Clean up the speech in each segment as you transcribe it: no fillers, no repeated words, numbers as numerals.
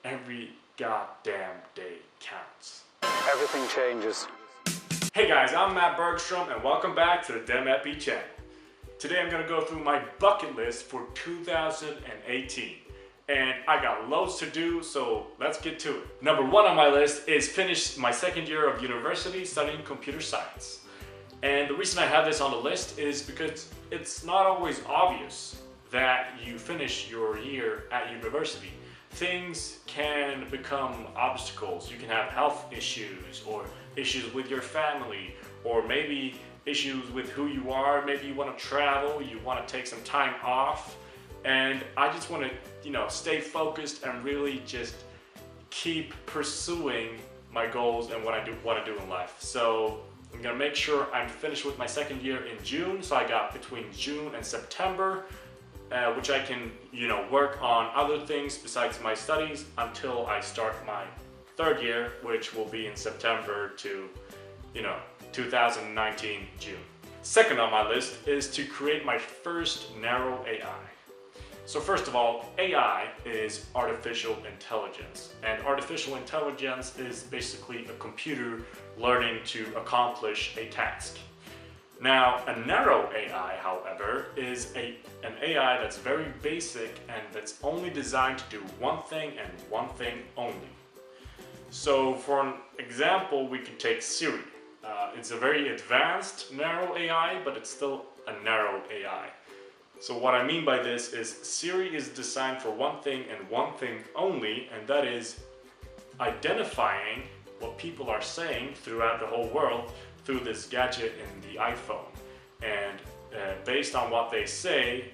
every goddamn day counts. Everything changes. Hey guys, I'm Matt Bergstrom and welcome back to the DemEpi channel. Today I'm going to go through my bucket list for 2018. And I got loads to do, so let's get to it. Number one on my list is finish my second year of university studying computer science. And the reason I have this on the list is because it's not always obvious that you finish your year at university. Things can become obstacles. You can have health issues or issues with your family, or maybe issues with who you are. Maybe you want to travel, you want to take some time off. And I just want to, stay focused and really just keep pursuing my goals and what I want to do in life. So I'm going to make sure I'm finished with my second year in June. So I got between June and September, which I can, work on other things besides my studies until I start my third year, which will be in September to, 2019 June. Second on my list is to create my first narrow AI. So first of all, AI is artificial intelligence, and artificial intelligence is basically a computer learning to accomplish a task. Now, a narrow AI, however, is an AI that's very basic and that's only designed to do one thing and one thing only. So for an example, we could take Siri. It's a very advanced narrow AI, but it's still a narrow AI. So what I mean by this is Siri is designed for one thing and one thing only, and that is identifying what people are saying throughout the whole world through this gadget in the iPhone. And based on what they say,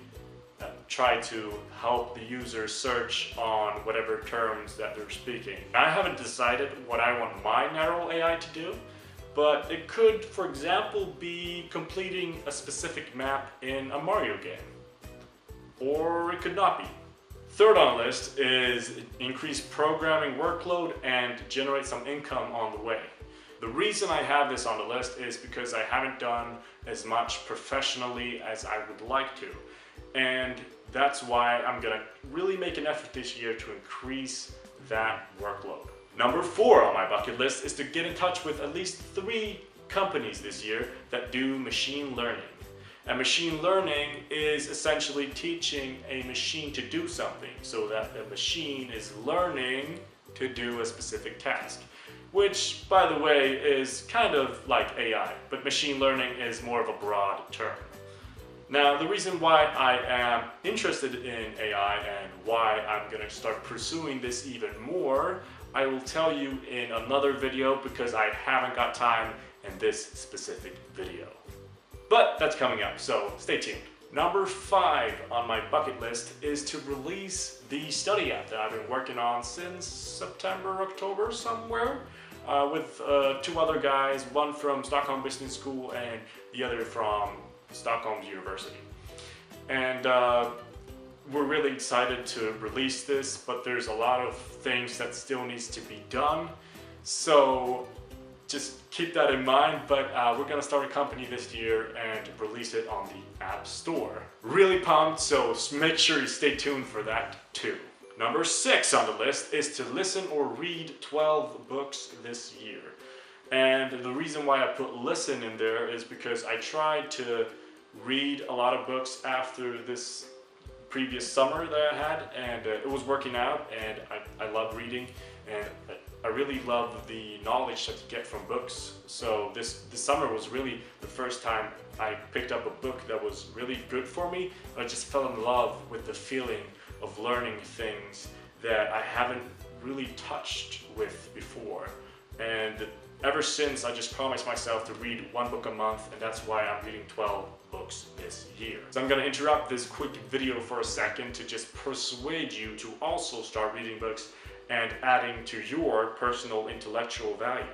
try to help the user search on whatever terms that they're speaking. I haven't decided what I want my narrow AI to do, but it could, for example, be completing a specific map in a Mario game. Or it could not be. Third on the list is increase programming workload and generate some income on the way. The reason I have this on the list is because I haven't done as much professionally as I would like to. And that's why I'm gonna really make an effort this year to increase that workload. Number 4 on my bucket list is to get in touch with at least 3 companies this year that do machine learning. And machine learning is essentially teaching a machine to do something so that the machine is learning to do a specific task. Which, by the way, is kind of like AI, but machine learning is more of a broad term. Now, the reason why I am interested in AI and why I'm going to start pursuing this even more, I will tell you in another video because I haven't got time in this specific video. But that's coming up, so stay tuned. Number 5 on my bucket list is to release the study app that I've been working on since September, October, somewhere, with 2 other guys, one from Stockholm Business School and the other from Stockholm University. And we're really excited to release this, but there's a lot of things that still needs to be done. So just keep that in mind, but we're gonna start a company this year and release it on the App Store. Really pumped, so make sure you stay tuned for that too. Number 6 on the list is to listen or read 12 books this year. And the reason why I put listen in there is because I tried to read a lot of books after this previous summer that I had, and it was working out, and I love reading, and I really love the knowledge that you get from books. So this summer was really the first time I picked up a book that was really good for me. I just fell in love with the feeling of learning things that I haven't really touched with before. And ever since, I just promised myself to read 1 book a month, and that's why I'm reading 12 books this year. So I'm gonna interrupt this quick video for a second to just persuade you to also start reading books and adding to your personal intellectual value.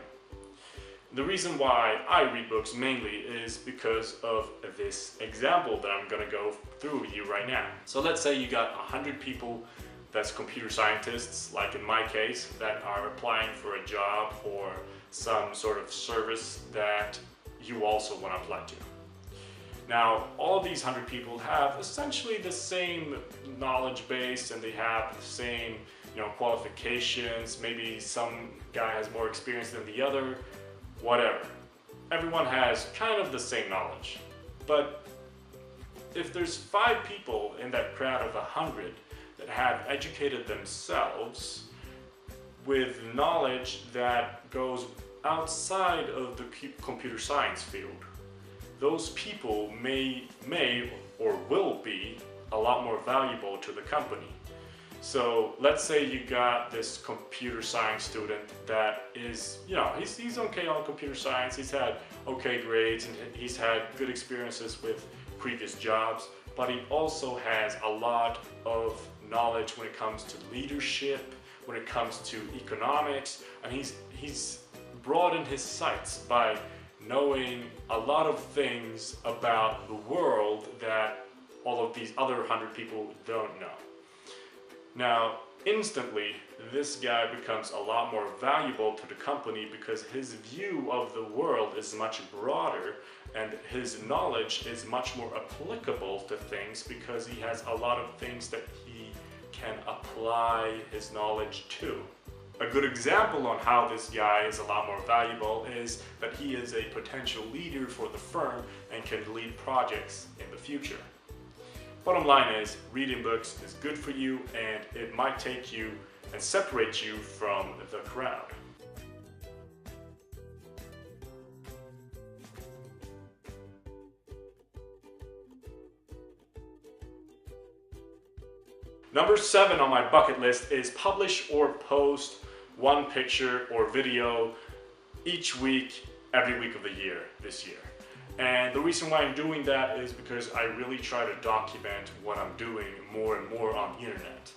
The reason why I read books mainly is because of this example that I'm gonna go through with you right now. So let's say you got 100 people that's computer scientists, like in my case, that are applying for a job or some sort of service that you also want to apply to. Now, all of these 100 people have essentially the same knowledge base, and they have the same qualifications, maybe some guy has more experience than the other, whatever. Everyone has kind of the same knowledge. But if there's 5 people in that crowd of 100 that have educated themselves with knowledge that goes outside of the computer science field, those people may or will be a lot more valuable to the company. So let's say you got this computer science student that is, he's okay on computer science, he's had okay grades, and he's had good experiences with previous jobs, but he also has a lot of knowledge when it comes to leadership, when it comes to economics, and he's broadened his sights by knowing a lot of things about the world that all of these other 100 people don't know. Now, instantly, this guy becomes a lot more valuable to the company because his view of the world is much broader and his knowledge is much more applicable to things because he has a lot of things that he can apply his knowledge to. A good example on how this guy is a lot more valuable is that he is a potential leader for the firm and can lead projects in the future. Bottom line is, reading books is good for you and it might take you and separate you from the crowd. Number 7 on my bucket list is publish or post one picture or video each week, every week of the year this year. And the reason why I'm doing that is because I really try to document what I'm doing more and more on the internet.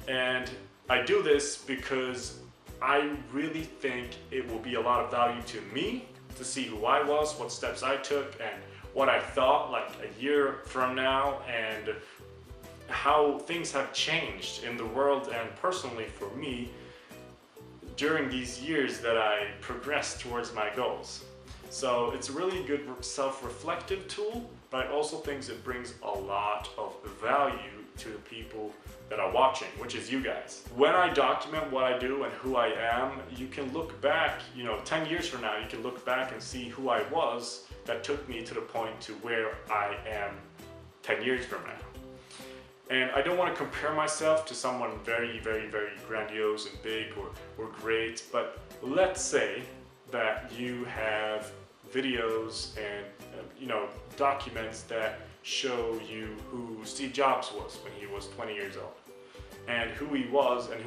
And I do this because I really think it will be a lot of value to me to see who I was, what steps I took, and what I thought like a year from now, and how things have changed in the world and personally for me during these years that I progressed towards my goals. So it's a really good self-reflective tool, but I also think it brings a lot of value to the people that are watching, which is you guys. When I document what I do and who I am, you can look back, 10 years from now, you can look back and see who I was that took me to the point to where I am 10 years from now. And I don't want to compare myself to someone very, very, very grandiose and big or great, but let's say that you have videos and documents that show you who Steve Jobs was when he was 20 years old, and who he was and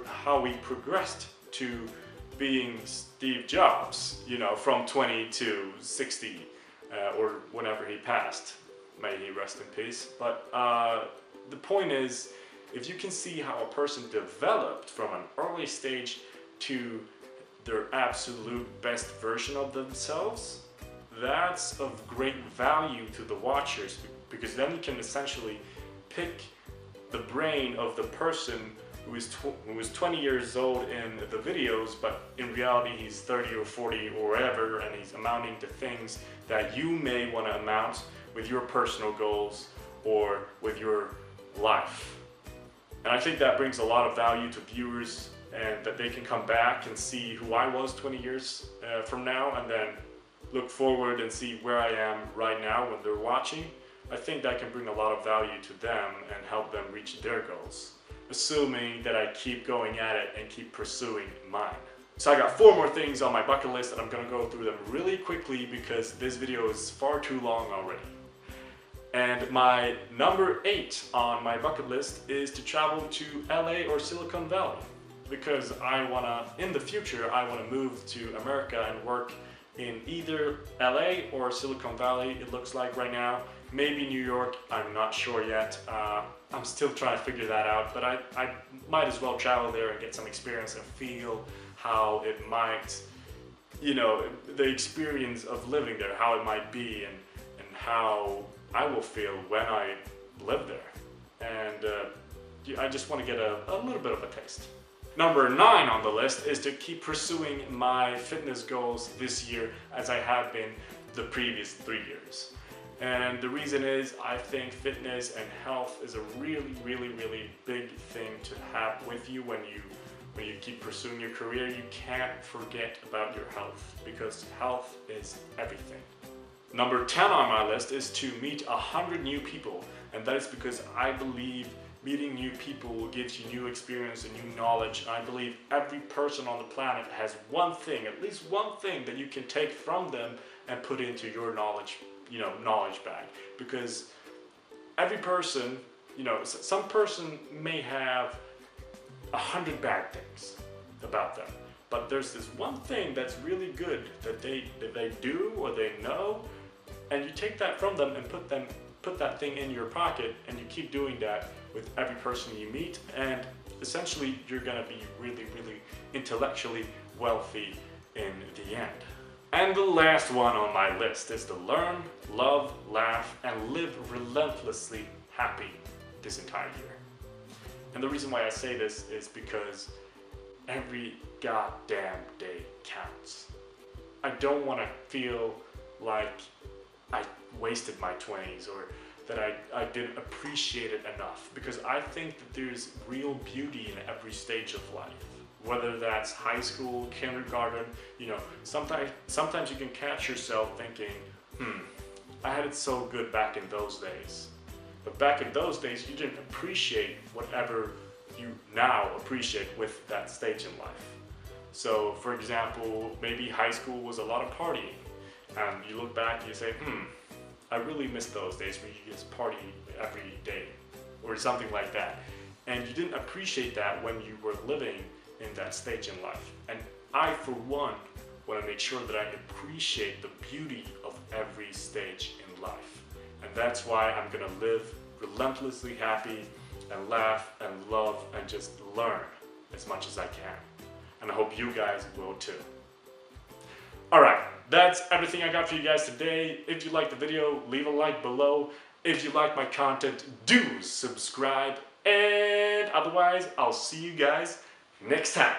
how he progressed to being Steve Jobs, from 20 to 60 or whenever he passed. May he rest in peace. But the point is, if you can see how a person developed from an early stage to their absolute best version of themselves, that's of great value to the watchers, because then you can essentially pick the brain of the person who is 20 years old in the videos, but in reality he's 30 or 40 or whatever, and he's amounting to things that you may want to amount with your personal goals or with your life. And I think that brings a lot of value to viewers, and that they can come back and see who I was 20 years from now, and then look forward and see where I am right now when they're watching. I think that can bring a lot of value to them and help them reach their goals, assuming that I keep going at it and keep pursuing mine. So I got 4 more things on my bucket list, and I'm gonna go through them really quickly because this video is far too long already. And my number 8 on my bucket list is to travel to LA or Silicon Valley, because in the future, I wanna move to America and work in either LA or Silicon Valley, it looks like right now. Maybe New York, I'm not sure yet. I'm still trying to figure that out, but I might as well travel there and get some experience and feel how it might, the experience of living there, how it might be, and how I will feel when I live there. And I just want to get a little bit of a taste. Number 9 on the list is to keep pursuing my fitness goals this year as I have been the previous 3 years. And the reason is, I think fitness and health is a really, really, really big thing to have with you when you keep pursuing your career. You can't forget about your health, because health is everything. Number 10 on my list is to meet 100 new people, and that is because I believe meeting new people gives you new experience and new knowledge. I believe every person on the planet has one thing, at least one thing, that you can take from them and put into your knowledge bag. Because every person, some person may have 100 bad things about them, but there's this one thing that's really good that they do or they know, and you take that from them and put that thing in your pocket, and you keep doing that with every person you meet, and essentially you're gonna be really, really intellectually wealthy in the end. And the last one on my list is to learn, love, laugh, and live relentlessly happy this entire year. And the reason why I say this is because every goddamn day counts. I don't want to feel like I wasted my 20s or that I didn't appreciate it enough, because I think that there's real beauty in every stage of life. Whether that's high school, kindergarten, sometimes you can catch yourself thinking, I had it so good back in those days. But back in those days, you didn't appreciate whatever you now appreciate with that stage in life. So, for example, maybe high school was a lot of partying, and you look back and you say, I really miss those days where you just party every day, or something like that. And you didn't appreciate that when you were living in that stage in life. And I, for one, want to make sure that I appreciate the beauty of every stage in life. And that's why I'm gonna live relentlessly happy and laugh and love and just learn as much as I can. And I hope you guys will too. Alright, that's everything I got for you guys today. If you liked the video, leave a like below. If you like my content, do subscribe. And otherwise, I'll see you guys next time.